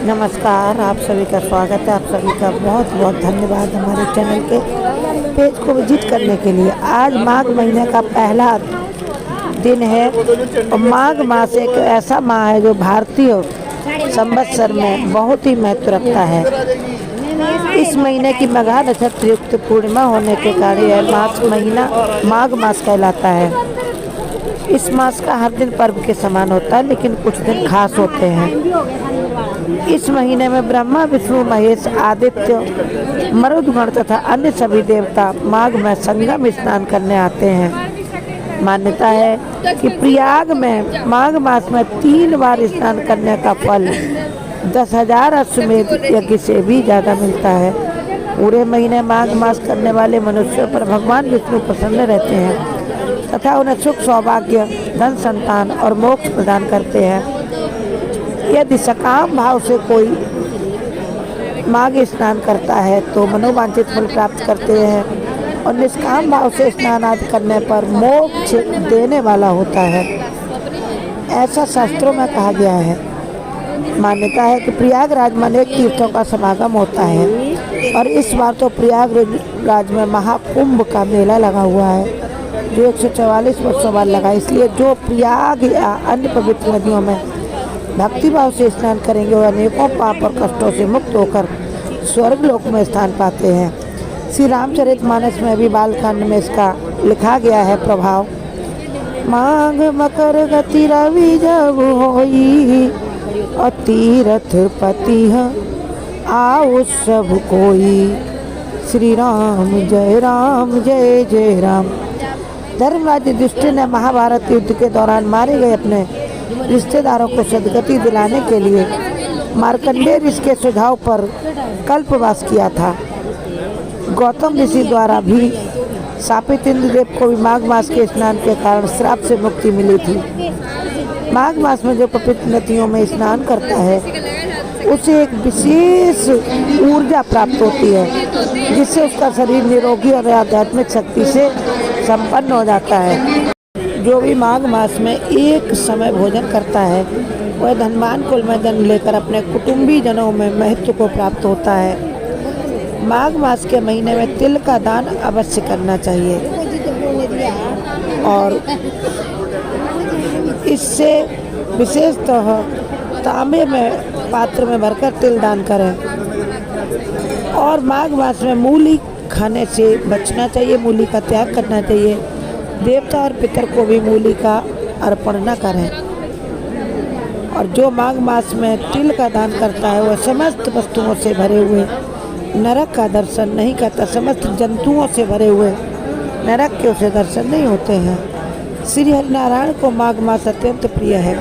नमस्कार, आप सभी का स्वागत है। आप सभी का बहुत बहुत धन्यवाद हमारे चैनल के पेज को विजिट करने के लिए। आज माघ महीने का पहला दिन है और माघ मास एक ऐसा माह है जो भारतीय संवत्सर में बहुत ही महत्व रखता है। इस महीने की मघा नक्षत्र युक्त पूर्णिमा होने के कारण यह माघ मास कहलाता है। इस मास का हर दिन पर्व के समान होता है, लेकिन कुछ दिन खास होते हैं। इस महीने में ब्रह्मा, विष्णु, महेश, आदित्य, मरुदगण तथा अन्य सभी देवता माघ में संगम स्नान करने आते हैं। मान्यता है कि प्रयाग में माघ मास में 3 बार स्नान करने का फल 10,000 अश्वमेध यज्ञ से भी ज़्यादा मिलता है। पूरे महीने माघ मास करने वाले मनुष्यों पर भगवान विष्णु प्रसन्न रहते हैं तथा उन्हें सुख, सौभाग्य, धन, संतान और मोक्ष प्रदान करते हैं। यदि सकाम भाव से कोई माघ स्नान करता है तो मनोवांछित फल प्राप्त करते हैं और निष्काम भाव से स्नान आदि करने पर मोक्ष देने वाला होता है, ऐसा शास्त्रों में कहा गया है। मान्यता है कि प्रयागराज में अनेक तीर्थों का समागम होता है और इस बार तो प्रयागराज में महाकुंभ का मेला लगा हुआ है जो 144 वर्षों बाद लगा। इसलिए जो प्रयाग या अन्य पवित्र नदियों में भक्तिभाव से स्नान करेंगे वो अनेकों पाप और कष्टों से मुक्त होकर स्वर्ग लोक में स्थान पाते हैं। श्री रामचरितमानस में भी बालकांड में इसका लिखा गया है प्रभाव। माघ मकर गति रवि जब होई और तीरथ पति आओ सब कोई। श्री राम जय जय राम। धर्मराज युधिष्ठिर ने महाभारत युद्ध के दौरान मारे गए अपने रिश्तेदारों को सद्गति दिलाने के लिए मार्कंडेय ऋषि के सुझाव पर कल्पवास किया था। गौतम ऋषि द्वारा भी शापित इंद्रदेव को भी माघ मास के स्नान के कारण श्राप से मुक्ति मिली थी। माघ मास में जो पवित्र नदियों में स्नान करता है उसे एक विशेष ऊर्जा प्राप्त होती है जिससे उसका शरीर निरोगी और आध्यात्मिक शक्ति से संपन्न हो जाता है। जो भी माघ मास में एक समय भोजन करता है वह धनवान कुल में जन्म लेकर अपने कुटुंबी जनों में महत्व को प्राप्त होता है। माघ मास के महीने में तिल का दान अवश्य करना चाहिए और इससे विशेषतः तांबे में पात्र में भरकर तिल दान करें। और माघ मास में मूली खाने से बचना चाहिए, मूली का त्याग करना चाहिए। देवता और पितर को भी मूली का अर्पण न करें। और जो माघ मास में तिल का दान करता है वह समस्त वस्तुओं से भरे हुए नरक का दर्शन नहीं करता। समस्त जंतुओं से भरे हुए नरक के उसे दर्शन नहीं होते हैं। श्री हरिनारायण को माघ मास अत्यंत प्रिय है,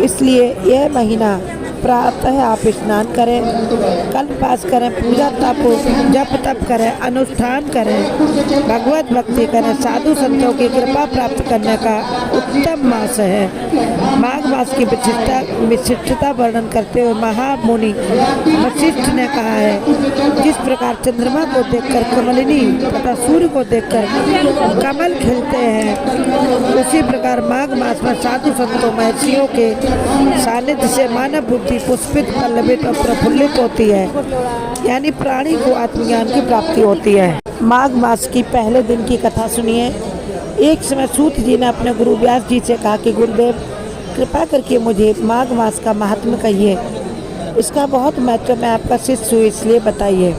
इसलिए यह महीना प्रातः आप स्नान करें, कल्पवास करें, पूजा तप जप तप करें, अनुष्ठान करें, भगवत भक्ति करें। साधु संतों की कृपा प्राप्त करने का उत्तम मास है। माघ मास की विशिष्टता वर्णन करते हुए महामुनि वशिष्ठ ने कहा है, जिस प्रकार चंद्रमा को देखकर कमलिनी तथा सूर्य को देखकर कमल खिलते हैं, उसी प्रकार माघ मास में साधु संतों महर्षियों के सानिध्य से मानव बुद्धि पुष्पित, पल्लवित और प्रफुल्लित होती है, यानी प्राणी को आत्मज्ञान की प्राप्ति होती है। माघ मास की पहले दिन की कथा सुनिए। एक समय सूत जी ने अपने गुरु व्यास जी से कहा कि गुरुदेव कृपा करके मुझे माघ मास का महात्म्य कहिए, इसका बहुत महत्व, मैं आपका शिष्य हूँ इसलिए बताइए।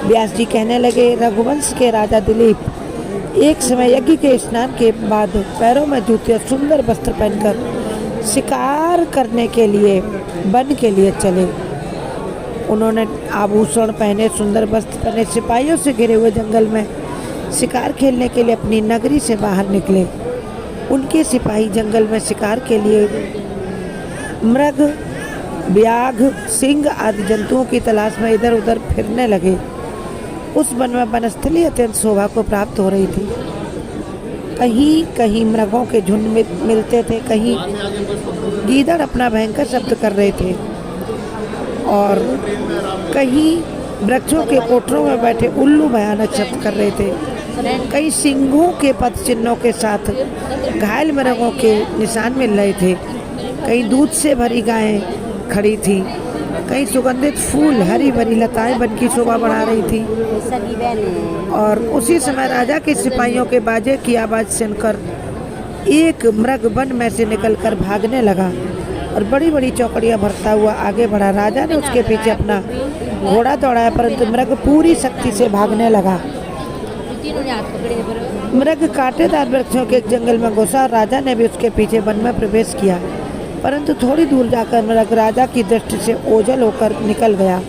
व्यास जी कहने लगे, रघुवंश के राजा दिलीप एक समय यज्ञ के स्नान के बाद पैरों में जूते और सुंदर वस्त्र पहनकर शिकार करने के लिए वन के लिए चले। उन्होंने आभूषण पहने, सुंदर वस्त्र पहने, सिपाहियों से घिरे हुए जंगल में शिकार खेलने के लिए अपनी नगरी से बाहर निकले। उनके सिपाही जंगल में शिकार के लिए मृग, व्याघ, सिंह आदि जंतुओं की तलाश में इधर उधर फिरने लगे। उस वन में वनस्थली अत्यंत शोभा को प्राप्त हो रही थी। कहीं कहीं मृगों के झुंड मिलते थे, कहीं गीदड़ अपना भयंकर शब्द कर रहे थे और कहीं वृक्षों के कोठरों में बैठे उल्लू भयानक शब्द कर रहे थे। कई सिंहों के पद चिन्हों के साथ घायल मृगों के निशान मिल रहे थे। कई दूध से भरी गायें खड़ी थी कई सुगंधित फूल, हरी भरी लताएं बन की शोभा बढ़ा रही थी। और उसी समय राजा के सिपाहियों के बाजे की आवाज़ सुनकर एक मृग वन में से निकलकर भागने लगा और बड़ी बड़ी चौकड़ियाँ भरता हुआ आगे बढ़ा। राजा ने उसके पीछे अपना घोड़ा दौड़ाया, परंतु मृग पूरी शक्ति से भागने लगा। मृग कांटेदार वृक्षों के एक जंगल में घुसा और राजा ने भी उसके पीछे वन में प्रवेश किया, परंतु थोड़ी दूर जाकर मृग राजा की दृष्टि से ओझल होकर निकल गया।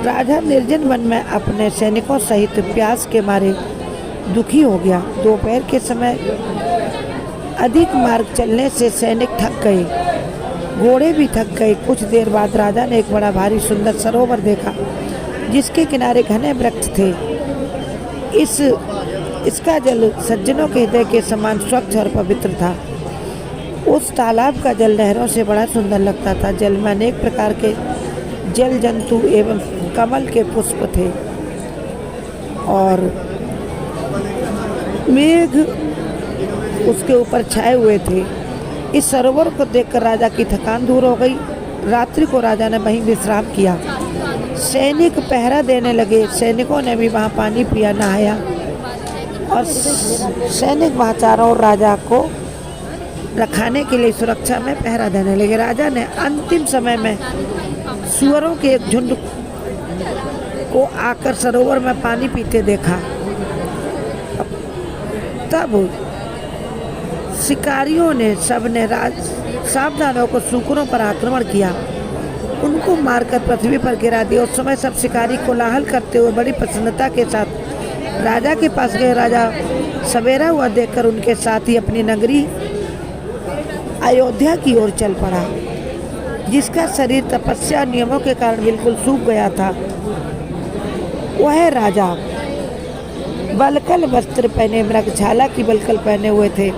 राजा निर्जन वन में अपने सैनिकों सहित प्यास के मारे दुखी हो गया। दोपहर के समय अधिक मार्ग चलने से सैनिक थक गए, घोड़े भी थक गए। कुछ देर बाद राजा ने एक बड़ा भारी सुंदर सरोवर देखा, जिसके किनारे घने वृक्ष थे। इसका जल सज्जनों के हृदय के समान स्वच्छ और पवित्र था। उस तालाब का जल नहरों से बड़ा सुंदर लगता था। जल में अनेक प्रकार के जल जंतु एवं कमल के पुष्प थे और मेघ उसके ऊपर छाए हुए थे। इस सरोवर को देखकर राजा की थकान दूर हो गई। रात्रि को राजा ने वहीं विश्राम किया। सैनिक पहरा देने लगे। सैनिकों ने भी वहाँ पानी पिया, नहाया और सैनिक वहाँ चारों ओर राजा को रखाने के लिए सुरक्षा में पहरा देने लगे। राजा ने अंतिम समय में सुअरों के एक झुंड को आकर सरोवर में पानी पीते देखा। तब शिकारियों ने सबने सावधान होकर सूकरों पर आक्रमण किया, उनको मारकर पृथ्वी पर गिरा दिया। उस समय सब शिकारी कोलाहल करते हुए बड़ी प्रसन्नता के साथ राजा के पास गए। राजा सवेरा हुआ देखकर उनके साथ ही अपनी नगरी अयोध्या की ओर चल पड़ा, जिसका शरीर तपस्या नियमों के कारण बिल्कुल सूख गया था। वह राजा बलकल वस्त्र पहने, मृगछाला की बलकल पहने हुए थे,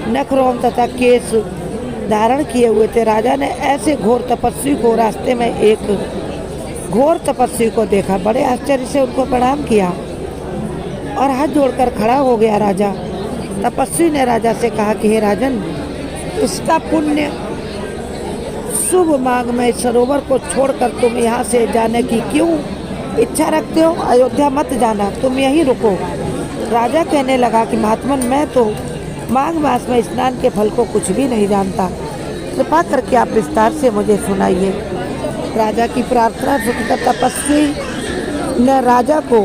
नख रोम तथा केश धारण किए हुए थे। राजा ने ऐसे घोर तपस्वी को रास्ते में एक घोर तपस्वी को देखा। बड़े आश्चर्य से उनको प्रणाम किया और हाथ जोड़कर खड़ा हो गया। राजा तपस्वी ने राजा से कहा कि हे राजन, इसका पुण्य शुभ मांग में सरोवर को छोड़कर तुम यहाँ से जाने की क्यों इच्छा रखते हो? अयोध्या मत जाना, तुम यहीं रुको। राजा कहने लगा कि महात्मन, मैं तो माघ मास में स्नान के फल को कुछ भी नहीं जानता, कृपा करके आप विस्तार से मुझे सुनाइए। राजा की प्रार्थना सुनकर तपस्वी ने राजा को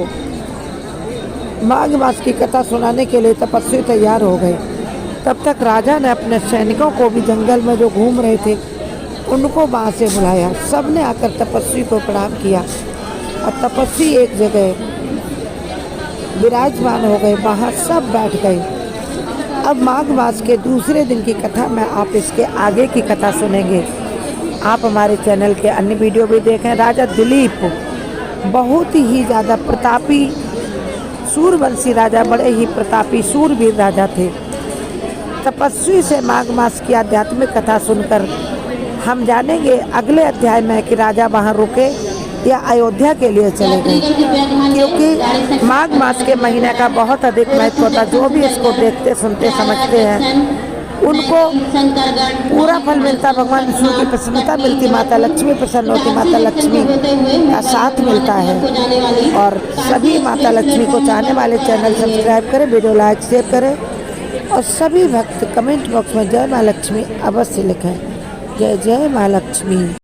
माघ मास की कथा सुनाने के लिए तपस्वी तैयार हो गए। तब तक राजा ने अपने सैनिकों को भी जंगल में जो घूम रहे थे उनको वहाँ से बुलाया। सब ने आकर तपस्वी को प्रणाम किया और तपस्वी एक जगह विराजमान हो गए, वहाँ सब बैठ गए। अब माघ मास के दूसरे दिन की कथा में आप इसके आगे की कथा सुनेंगे। आप हमारे चैनल के अन्य वीडियो भी देखें। राजा दिलीप बहुत ही ज़्यादा प्रतापी सूरवंशी राजा, बड़े ही प्रतापी सूरवीर राजा थे। तपस्वी से माघ मास की आध्यात्मिक कथा सुनकर हम जानेंगे अगले अध्याय में कि राजा वहाँ रुके या अयोध्या के लिए चले गए, क्योंकि माघ मास के महीने का बहुत अधिक महत्व होता। जो भी इसको देखते, सुनते, समझते हैं उनको पूरा फल मिलता। भगवान विष्णु की प्रसन्नता मिलती, माता लक्ष्मी प्रसन्न होती, माता लक्ष्मी का साथ मिलता है। और सभी माता लक्ष्मी को चाहने वाले चैनल सब्सक्राइब करें, वीडियो लाइक शेयर करें और सभी भक्त कमेंट बॉक्स में जय माँ लक्ष्मी अवश्य लिखें। जय जय माँ लक्ष्मी।